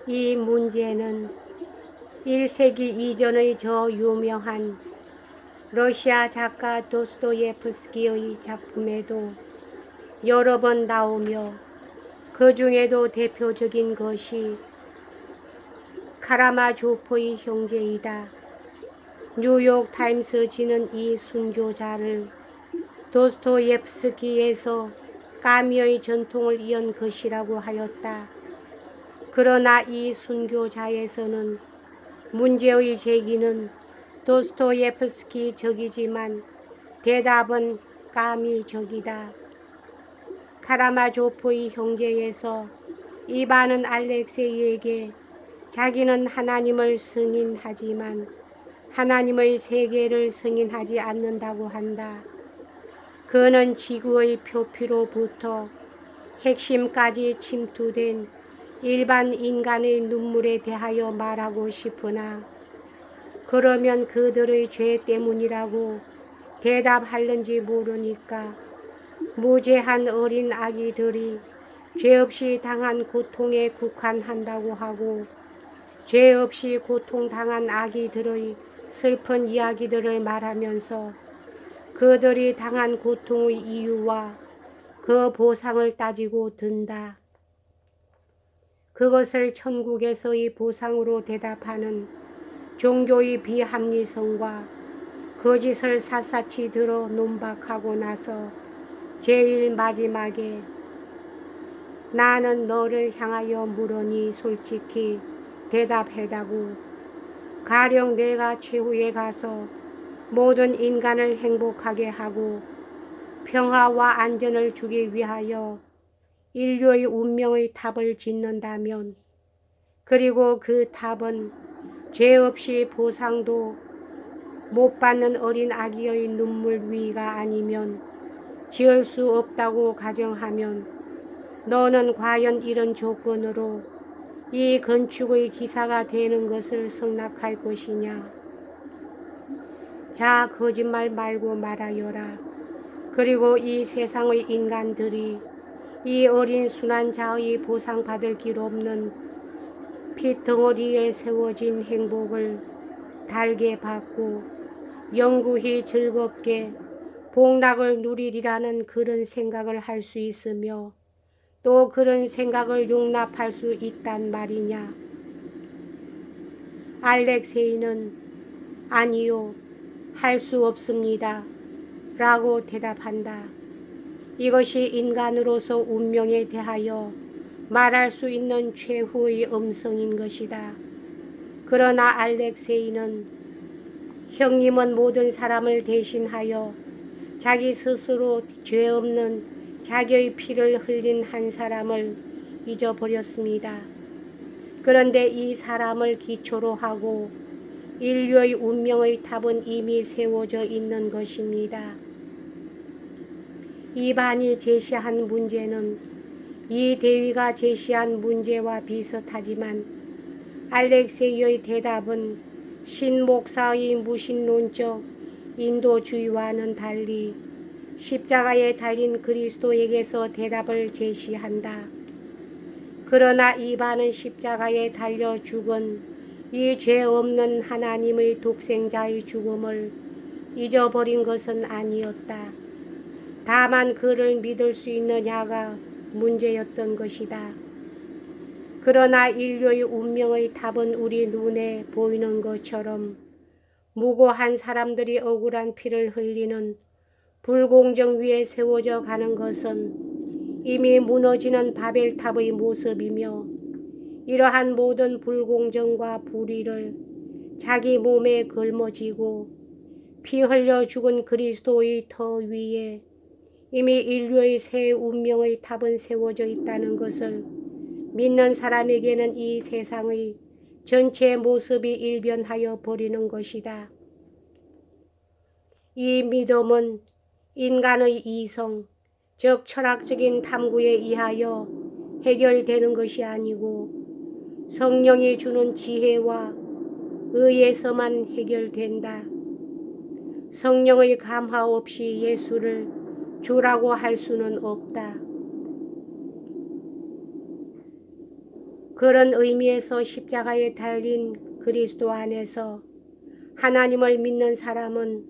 이 문제는 1세기 이전의 저 유명한 러시아 작가 도스토예프스키의 작품에도 여러 번 나오며 그 중에도 대표적인 것이 카라마조프의 형제이다. 뉴욕 타임스지는 이 순교자를 도스토예프스키에서 까미의 전통을 이은 것이라고 하였다. 그러나 이 순교자에서는 문제의 제기는 도스토예프스키 적이지만 대답은 까미 적이다. 카라마조프의 형제에서 이반은 알렉세이에게 자기는 하나님을 승인하지만 하나님의 세계를 승인하지 않는다고 한다. 그는 지구의 표피로부터 핵심까지 침투된 일반 인간의 눈물에 대하여 말하고 싶으나 그러면 그들의 죄 때문이라고 대답할는지 모르니까 무죄한 어린 아기들이 죄 없이 당한 고통에 국한한다고 하고 죄 없이 고통당한 아기들의 슬픈 이야기들을 말하면서 그들이 당한 고통의 이유와 그 보상을 따지고 든다. 그것을 천국에서의 보상으로 대답하는 종교의 비합리성과 거짓을 샅샅이 들어 논박하고 나서 제일 마지막에 나는 너를 향하여 물으니 솔직히 대답해다고 가령 내가 최후에 가서 모든 인간을 행복하게 하고 평화와 안전을 주기 위하여 인류의 운명의 탑을 짓는다면 그리고 그 탑은 죄 없이 보상도 못 받는 어린 아기의 눈물 위가 아니면 지을 수 없다고 가정하면 너는 과연 이런 조건으로 이 건축의 기사가 되는 것을 승낙할 것이냐? 자, 거짓말 말고 말하여라. 그리고 이 세상의 인간들이 이 어린 순한 자의 보상받을 길 없는 핏덩어리에 세워진 행복을 달게 받고 영구히 즐겁게 복락을 누리리라는 그런 생각을 할 수 있으며 또 그런 생각을 용납할 수 있단 말이냐. 알렉세이는 아니요, 할 수 없습니다. 라고 대답한다. 이것이 인간으로서 운명에 대하여 말할 수 있는 최후의 음성인 것이다. 그러나 알렉세이는 형님은 모든 사람을 대신하여 자기 스스로 죄 없는 자기의 피를 흘린 한 사람을 잊어버렸습니다. 그런데 이 사람을 기초로 하고 인류의 운명의 탑은 이미 세워져 있는 것입니다. 이반이 제시한 문제는 이 대위가 제시한 문제와 비슷하지만 알렉세이의 대답은 신목사의 무신론적 인도주의와는 달리 십자가에 달린 그리스도에게서 대답을 제시한다. 그러나 이반은 십자가에 달려 죽은 이 죄 없는 하나님의 독생자의 죽음을 잊어버린 것은 아니었다. 다만 그를 믿을 수 있느냐가 문제였던 것이다. 그러나 인류의 운명의 탑은 우리 눈에 보이는 것처럼 무고한 사람들이 억울한 피를 흘리는 불공정 위에 세워져 가는 것은 이미 무너지는 바벨탑의 모습이며 이러한 모든 불공정과 불의를 자기 몸에 걸머지고 피 흘려 죽은 그리스도의 터 위에 이미 인류의 새 운명의 탑은 세워져 있다는 것을 믿는 사람에게는 이 세상의 전체 모습이 일변하여 버리는 것이다. 이 믿음은 인간의 이성, 즉 철학적인 탐구에 의하여 해결되는 것이 아니고 성령이 주는 지혜와 의에서만 해결된다. 성령의 감화 없이 예수를 주라고 할 수는 없다. 그런 의미에서 십자가에 달린 그리스도 안에서 하나님을 믿는 사람은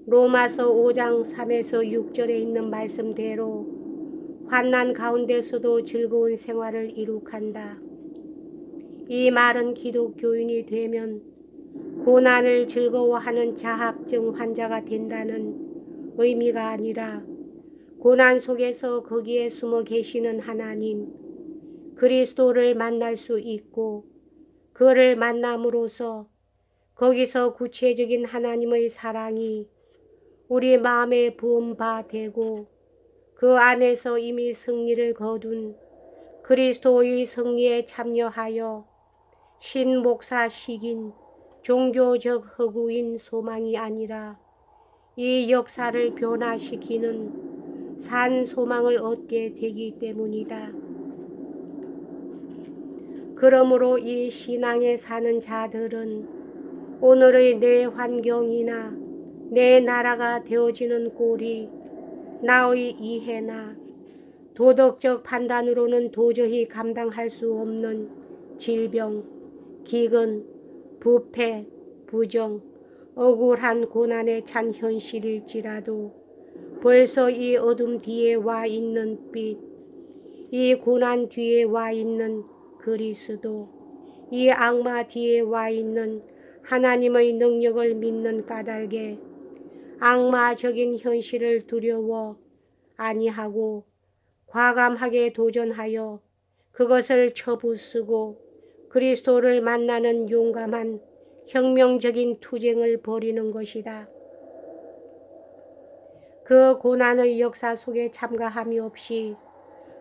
로마서 5장 3에서 6절에 있는 말씀대로 환난 가운데서도 즐거운 생활을 이룩한다. 이 말은 기독교인이 되면 고난을 즐거워하는 자학증 환자가 된다는 의미가 아니라 고난 속에서 거기에 숨어 계시는 하나님, 그리스도를 만날 수 있고 그를 만남으로써 거기서 구체적인 하나님의 사랑이 우리 마음에 부은 바 되고 그 안에서 이미 승리를 거둔 그리스도의 승리에 참여하여 신목사식인 종교적 허구인 소망이 아니라 이 역사를 변화시키는 산 소망을 얻게 되기 때문이다. 그러므로 이 신앙에 사는 자들은 오늘의 내 환경이나 내 나라가 되어지는 꼴이 나의 이해나 도덕적 판단으로는 도저히 감당할 수 없는 질병, 기근, 부패, 부정, 억울한 고난에 찬 현실일지라도 벌써 이 어둠 뒤에 와 있는 빛, 이 고난 뒤에 와 있는 그리스도, 이 악마 뒤에 와 있는 하나님의 능력을 믿는 까닭에 악마적인 현실을 두려워 아니하고 과감하게 도전하여 그것을 쳐부수고 그리스도를 만나는 용감한 혁명적인 투쟁을 벌이는 것이다. 그 고난의 역사 속에 참가함이 없이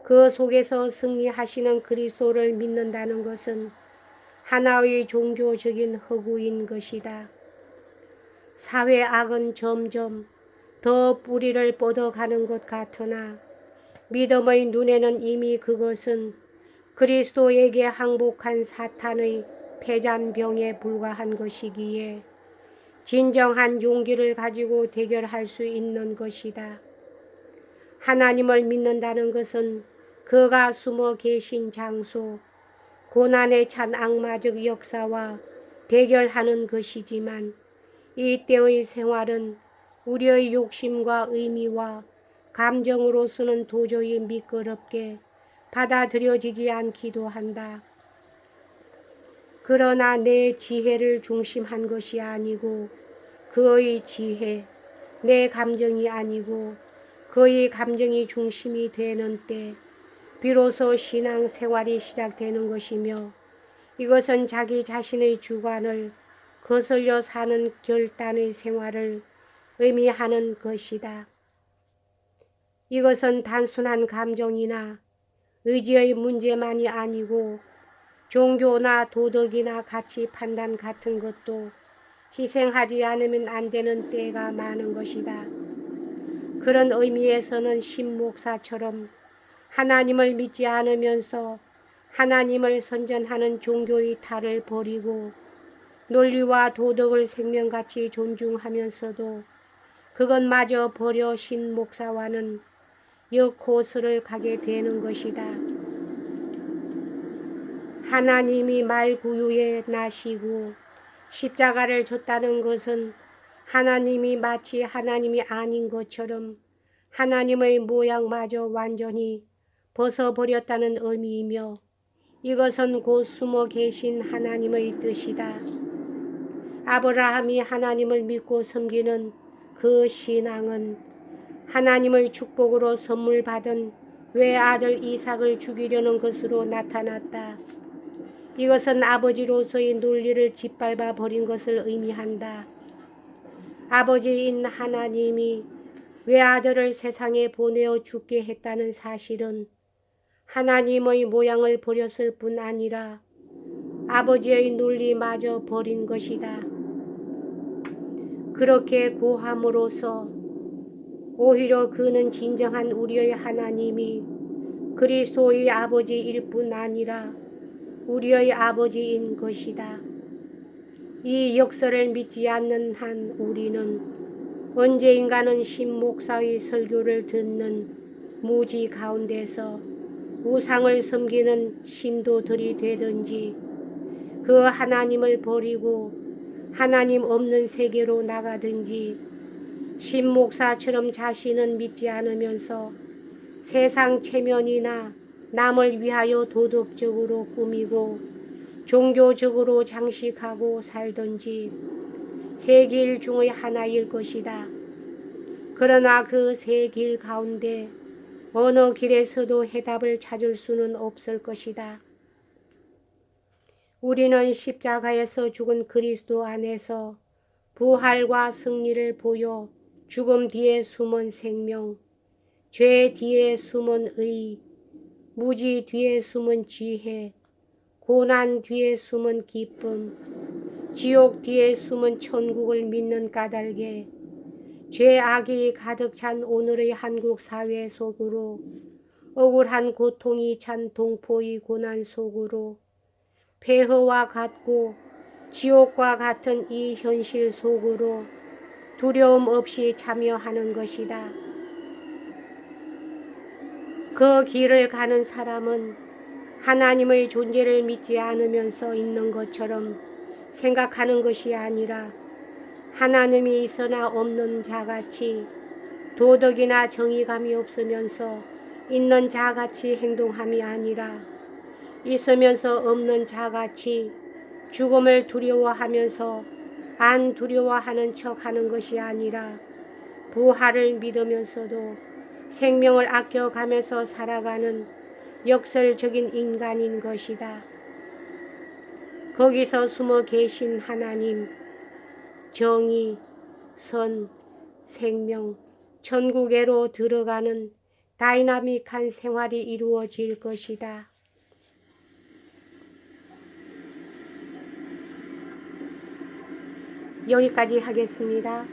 그 속에서 승리하시는 그리스도를 믿는다는 것은 하나의 종교적인 허구인 것이다. 사회 악은 점점 더 뿌리를 뻗어가는 것 같으나 믿음의 눈에는 이미 그것은 그리스도에게 항복한 사탄의 패잔병에 불과한 것이기에 진정한 용기를 가지고 대결할 수 있는 것이다. 하나님을 믿는다는 것은 그가 숨어 계신 장소, 고난에 찬 악마적 역사와 대결하는 것이지만 이때의 생활은 우리의 욕심과 의미와 감정으로서는 도저히 미끄럽게 받아들여지지 않기도 한다. 그러나 내 지혜를 중심한 것이 아니고 그의 지혜, 내 감정이 아니고 그의 감정이 중심이 되는 때 비로소 신앙생활이 시작되는 것이며 이것은 자기 자신의 주관을 거슬려 사는 결단의 생활을 의미하는 것이다. 이것은 단순한 감정이나 의지의 문제만이 아니고 종교나 도덕이나 가치 판단 같은 것도 희생하지 않으면 안 되는 때가 많은 것이다. 그런 의미에서는 신목사처럼 하나님을 믿지 않으면서 하나님을 선전하는 종교의 탈을 버리고 논리와 도덕을 생명같이 존중하면서도 그것마저 버려 신목사와는 역코스를 가게 되는 것이다. 하나님이 말구유에 나시고 십자가를 졌다는 것은 하나님이 마치 하나님이 아닌 것처럼 하나님의 모양마저 완전히 벗어버렸다는 의미이며 이것은 곧 숨어 계신 하나님의 뜻이다. 아브라함이 하나님을 믿고 섬기는 그 신앙은 하나님의 축복으로 선물 받은 외아들 이삭을 죽이려는 것으로 나타났다. 이것은 아버지로서의 논리를 짓밟아 버린 것을 의미한다. 아버지인 하나님이 외아들을 세상에 보내어 죽게 했다는 사실은 하나님의 모양을 버렸을 뿐 아니라 아버지의 논리마저 버린 것이다. 그렇게 고함으로써 오히려 그는 진정한 우리의 하나님이 그리스도의 아버지일 뿐 아니라 우리의 아버지인 것이다. 이 역설을 믿지 않는 한 우리는 언제인가는 신목사의 설교를 듣는 무지 가운데서 우상을 섬기는 신도들이 되든지 그 하나님을 버리고 하나님 없는 세계로 나가든지 신목사처럼 자신은 믿지 않으면서 세상 체면이나 남을 위하여 도덕적으로 꾸미고 종교적으로 장식하고 살든지 세 길 중의 하나일 것이다. 그러나 그 세 길 가운데 어느 길에서도 해답을 찾을 수는 없을 것이다. 우리는 십자가에서 죽은 그리스도 안에서 부활과 승리를 보여 죽음 뒤에 숨은 생명, 죄 뒤에 숨은 의, 무지 뒤에 숨은 지혜, 고난 뒤에 숨은 기쁨, 지옥 뒤에 숨은 천국을 믿는 까닭에 죄악이 가득 찬 오늘의 한국 사회 속으로 억울한 고통이 찬 동포의 고난 속으로 폐허와 같고 지옥과 같은 이 현실 속으로 두려움 없이 참여하는 것이다. 그 길을 가는 사람은 하나님의 존재를 믿지 않으면서 있는 것처럼 생각하는 것이 아니라 하나님이 있으나 없는 자같이 도덕이나 정의감이 없으면서 있는 자같이 행동함이 아니라 있으면서 없는 자같이 죽음을 두려워하면서 안 두려워하는 척하는 것이 아니라 부활을 믿으면서도 생명을 아껴가면서 살아가는 역설적인 인간인 것이다. 거기서 숨어 계신 하나님, 정의, 선, 생명, 천국에로 들어가는 다이나믹한 생활이 이루어질 것이다. 여기까지 하겠습니다.